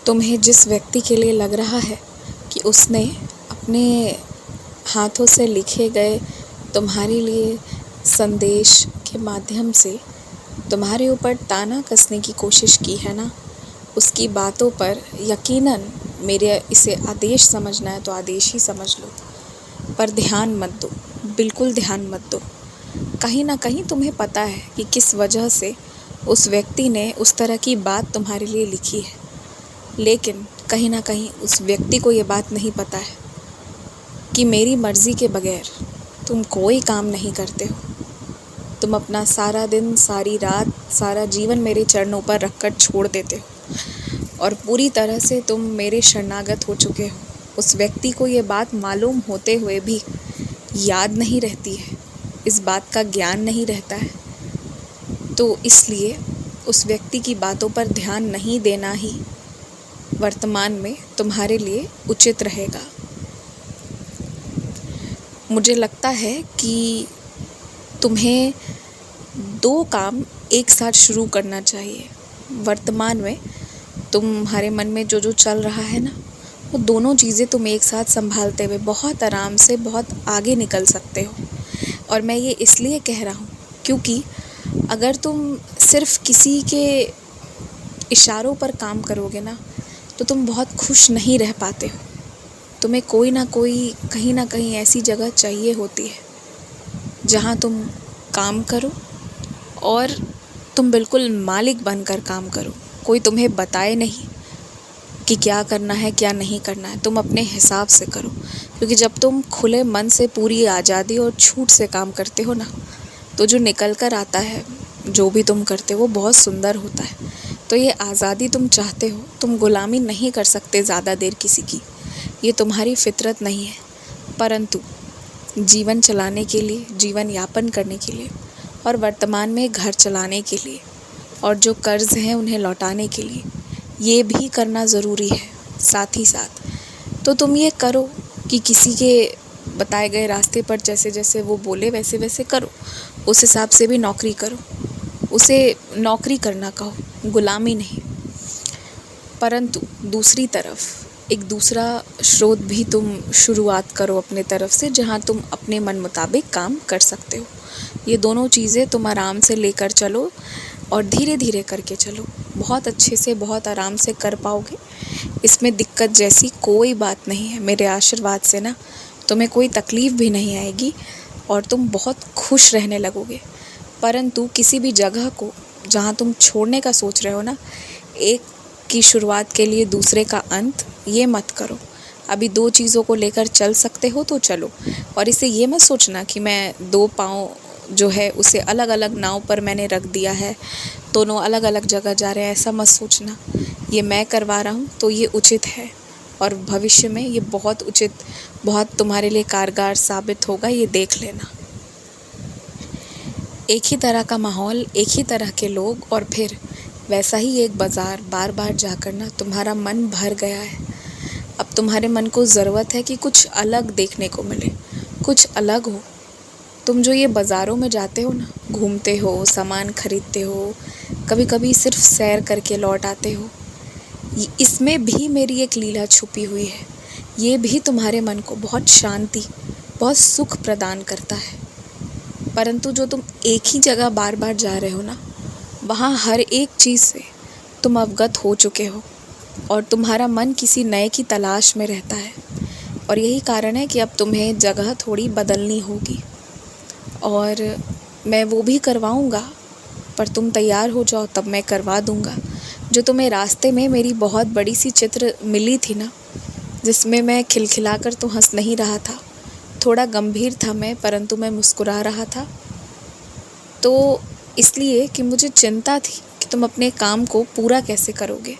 तुम्हें जिस व्यक्ति के लिए लग रहा है कि उसने अपने हाथों से लिखे गए तुम्हारे लिए संदेश के माध्यम से तुम्हारे ऊपर ताना कसने की कोशिश की है ना, उसकी बातों पर यकीनन मेरे इसे आदेश समझना है तो आदेश ही समझ लो, पर ध्यान मत दो, बिल्कुल ध्यान मत दो। कहीं ना कहीं तुम्हें पता है कि किस वजह से उस व्यक्ति ने उस तरह की बात तुम्हारे लिए लिखी है, लेकिन कहीं ना कहीं उस व्यक्ति को ये बात नहीं पता है कि मेरी मर्ज़ी के बगैर तुम कोई काम नहीं करते हो। तुम अपना सारा दिन, सारी रात, सारा जीवन मेरे चरणों पर रखकर छोड़ देते हो और पूरी तरह से तुम मेरे शरणागत हो चुके हो। उस व्यक्ति को ये बात मालूम होते हुए भी याद नहीं रहती है, इस बात का ज्ञान नहीं रहता है, तो इसलिए उस व्यक्ति की बातों पर ध्यान नहीं देना ही वर्तमान में तुम्हारे लिए उचित रहेगा। मुझे लगता है कि तुम्हें 2 काम एक साथ शुरू करना चाहिए। वर्तमान में तुम्हारे मन में जो चल रहा है ना, वो दोनों चीज़ें तुम एक साथ संभालते हुए बहुत आराम से बहुत आगे निकल सकते हो। और मैं ये इसलिए कह रहा हूँ क्योंकि अगर तुम सिर्फ किसी के इशारों पर काम करोगे ना, तो तुम बहुत खुश नहीं रह पाते हो। तुम्हें कोई ना कोई, कहीं ना कहीं ऐसी जगह चाहिए होती है जहाँ तुम काम करो और तुम बिल्कुल मालिक बनकर काम करो। कोई तुम्हें बताए नहीं कि क्या करना है क्या नहीं करना है, तुम अपने हिसाब से करो। क्योंकि जब तुम खुले मन से पूरी आज़ादी और छूट से काम करते हो ना, तो जो निकल कर आता है, जो भी तुम करते हो वो बहुत सुंदर होता है। तो ये आज़ादी तुम चाहते हो, तुम गुलामी नहीं कर सकते ज़्यादा देर किसी की, ये तुम्हारी फितरत नहीं है। परंतु जीवन चलाने के लिए, जीवन यापन करने के लिए और वर्तमान में घर चलाने के लिए और जो कर्ज़ हैं उन्हें लौटाने के लिए ये भी करना ज़रूरी है साथ ही साथ। तो तुम ये करो कि किसी के बताए गए रास्ते पर जैसे जैसे वो बोले वैसे वैसे करो, उस हिसाब से भी नौकरी करो। उसे नौकरी करना कहो, गुलामी नहीं। परंतु दूसरी तरफ एक दूसरा स्रोत भी तुम शुरुआत करो अपने तरफ से, जहाँ तुम अपने मन मुताबिक काम कर सकते हो। ये दोनों चीज़ें तुम आराम से लेकर चलो और धीरे धीरे करके चलो, बहुत अच्छे से बहुत आराम से कर पाओगे। इसमें दिक्कत जैसी कोई बात नहीं है। मेरे आशीर्वाद से ना तुम्हें कोई तकलीफ़ भी नहीं आएगी और तुम बहुत खुश रहने लगोगे। परंतु किसी भी जगह को जहाँ तुम छोड़ने का सोच रहे हो ना, एक की शुरुआत के लिए दूसरे का अंत, ये मत करो। अभी 2 चीज़ों को लेकर चल सकते हो तो चलो, और इसे ये मत सोचना कि मैं 2 पाँव जो है उसे अलग अलग नाव पर मैंने रख दिया है, दोनों अलग अलग जगह जा रहे हैं, ऐसा मत सोचना। ये मैं करवा रहा हूँ तो ये उचित है और भविष्य में ये बहुत उचित, बहुत तुम्हारे लिए कारगर साबित होगा, ये देख लेना। एक ही तरह का माहौल, एक ही तरह के लोग और फिर वैसा ही एक बाज़ार, बार बार जाकर ना तुम्हारा मन भर गया है। अब तुम्हारे मन को ज़रूरत है कि कुछ अलग देखने को मिले, कुछ अलग हो। तुम जो ये बाज़ारों में जाते हो ना, घूमते हो, सामान खरीदते हो, कभी कभी सिर्फ सैर करके लौट आते हो, इसमें भी मेरी एक लीला छुपी हुई है। ये भी तुम्हारे मन को बहुत शांति, बहुत सुख प्रदान करता है। परंतु जो तुम एक ही जगह बार बार जा रहे हो ना, वहाँ हर एक चीज़ से तुम अवगत हो चुके हो और तुम्हारा मन किसी नए की तलाश में रहता है। और यही कारण है कि अब तुम्हें जगह थोड़ी बदलनी होगी और मैं वो भी करवाऊँगा, पर तुम तैयार हो जाओ तब मैं करवा दूँगा। जो तुम्हें रास्ते में मेरी बहुत बड़ी सी चित्र मिली थी ना, जिसमें मैं खिलखिलाकर तो हंस नहीं रहा था, थोड़ा गंभीर था मैं, परंतु मैं मुस्कुरा रहा था। तो इसलिए कि मुझे चिंता थी कि तुम अपने काम को पूरा कैसे करोगे,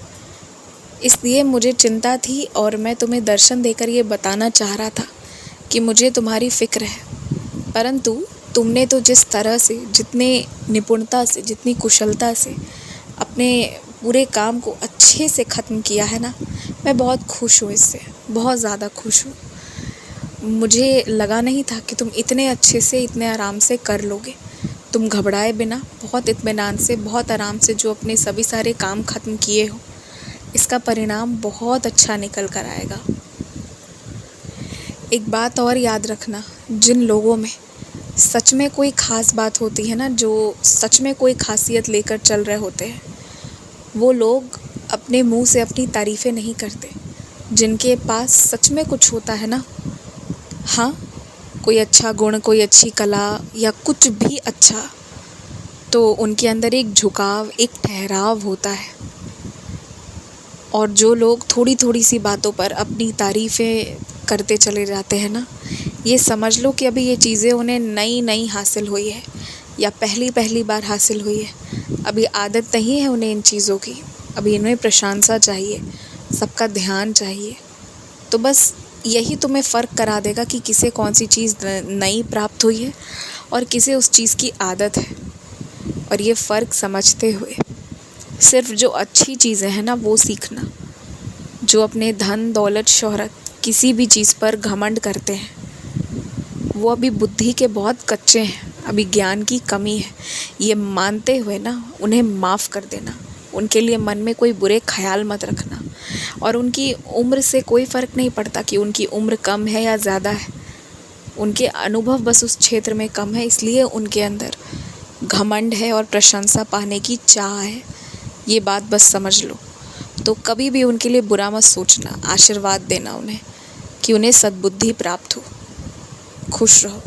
इसलिए मुझे चिंता थी और मैं तुम्हें दर्शन देकर ये बताना चाह रहा था कि मुझे तुम्हारी फ़िक्र है। परंतु तुमने तो जिस तरह से, जितने निपुणता से, जितनी कुशलता से अपने पूरे काम को अच्छे से ख़त्म किया है ना, मैं बहुत खुश हूँ इससे, बहुत ज़्यादा खुश हूँ। मुझे लगा नहीं था कि तुम इतने अच्छे से, इतने आराम से कर लोगे। तुम घबराए बिना बहुत इत्मीनान से, बहुत आराम से जो अपने सभी सारे काम ख़त्म किए हो, इसका परिणाम बहुत अच्छा निकल कर आएगा। एक बात और याद रखना, जिन लोगों में सच में कोई ख़ास बात होती है ना, जो सच में कोई ख़ासियत लेकर चल रहे होते हैं, वो लोग अपने मुंह से अपनी तारीफ़ें नहीं करते। जिनके पास सच में कुछ होता है ना, हाँ, कोई अच्छा गुण, कोई अच्छी कला या कुछ भी अच्छा, तो उनके अंदर एक झुकाव, एक ठहराव होता है। और जो लोग थोड़ी थोड़ी सी बातों पर अपनी तारीफ़ें करते चले जाते हैं ना, ये समझ लो कि अभी ये चीज़ें उन्हें नई नई हासिल हुई है या पहली पहली बार हासिल हुई है। अभी आदत नहीं है उन्हें इन चीज़ों की, अभी इन्हें प्रशंसा चाहिए, सबका ध्यान चाहिए। तो बस यही तुम्हें फ़र्क करा देगा कि किसे कौन सी चीज़ नई प्राप्त हुई है और किसे उस चीज़ की आदत है। और ये फ़र्क समझते हुए सिर्फ जो अच्छी चीज़ें हैं ना, वो सीखना। जो अपने धन दौलत शोहरत किसी भी चीज़ पर घमंड करते हैं, वो अभी बुद्धि के बहुत कच्चे हैं, अभी ज्ञान की कमी है। ये मानते हुए ना उन्हें माफ़ कर देना। उनके लिए मन में कोई बुरे ख्याल मत रखना। और उनकी उम्र से कोई फ़र्क नहीं पड़ता कि उनकी उम्र कम है या ज़्यादा है। उनके अनुभव बस उस क्षेत्र में कम है, इसलिए उनके अंदर घमंड है और प्रशंसा पाने की चाह है। ये बात बस समझ लो। तो कभी भी उनके लिए बुरा मत सोचना, आशीर्वाद देना उन्हें कि उन्हें सद्बुद्धि प्राप्त हो। खुश रहो।